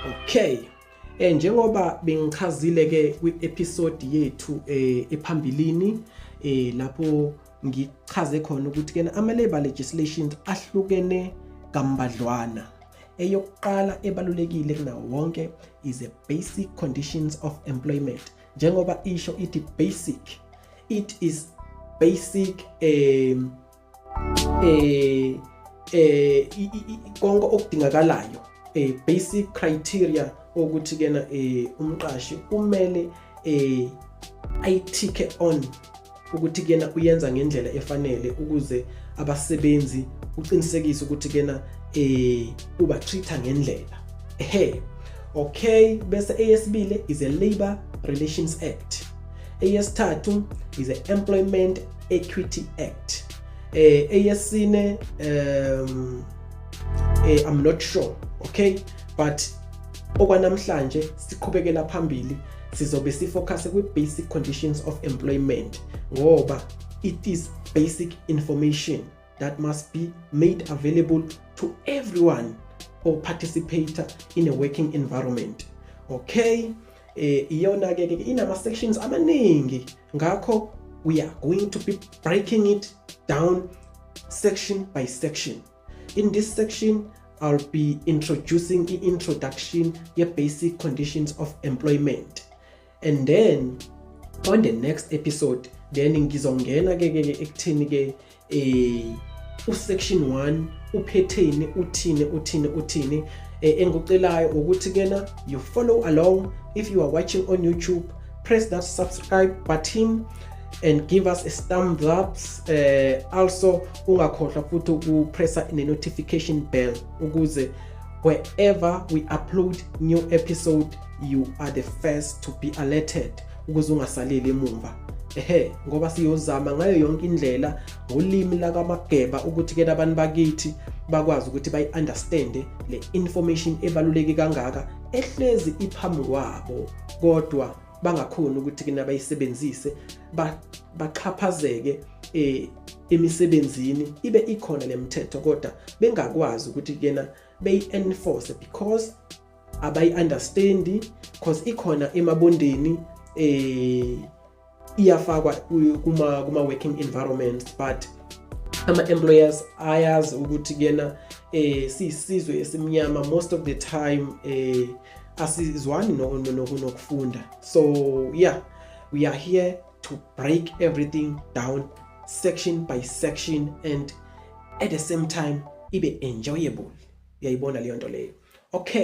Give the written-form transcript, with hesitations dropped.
Okay. Njengoba bengichazile ke kwi-episode yethu ephambilini lapho ngichaze khona ukuthi ke ama-labor legislations ahlukene kambadlwana. Eyokuqala ebalulekile kunawo wonke is the basic conditions of employment. Njengoba isho ithi basic, it is basic konke okudingakalayo, basic criteria ukuthi kena umqashi kumele ayithike on ukuthi kena uyenza ngendlela efanele ukuze abasebenzi uqinisekise ukuthi kena uba treata ngendlela. Okay, bese eyesibili is a Labor Relations Act. Eyesithathu is a Employment Equity Act. Eyesine I'm not sure, okay, but okwanamhlanje siqhubekela phambili sizobe sifocus kwi-basic conditions of employment ngoba it is basic information that must be made available to everyone or participator in a working environment. Okay, iyona ke inama sections amaningi, ngakho we are going to be breaking it down section by section. In this section I'll be introducing the introduction, the basic conditions of employment. And then on the next episode, then ngizongena ke ekuthini ke section 1 uphetheni uthini engicelayo ukuthi kena you follow along. If you are watching on YouTube, press that subscribe button and give us a thumbs up. Also ungakhohlwa futhi ukupressa the notification bell ukuze wherever we upload new episode you are the first to be alerted ukuze ungasaleli emumva. Ngoba siyozama ngayo yonke indlela ngolimi lakamageba ukuthi ke abantu bakithi bakwazi ukuthi bayi-understand le information ebaluleke kangaka ehlezi iphambi kwabo, kodwa bangakhona ukuthi kena bayisebenzise baxhaphazeke emisebenzini ibe ikhona lemithetho kodwa bengakwazi ukuthi kena beyi-enforce because abayi-understand, because ikhona emabondeni iyafakwa kuma working environments, but ama-employers ayazi ukuthi kena siyisizwe esimnyama most of the time asizwani nokufunda. So yeah, we are here to break everything down section by section and at the same time ibe enjoyable. Uyayibona leyo nto leyo. Okay.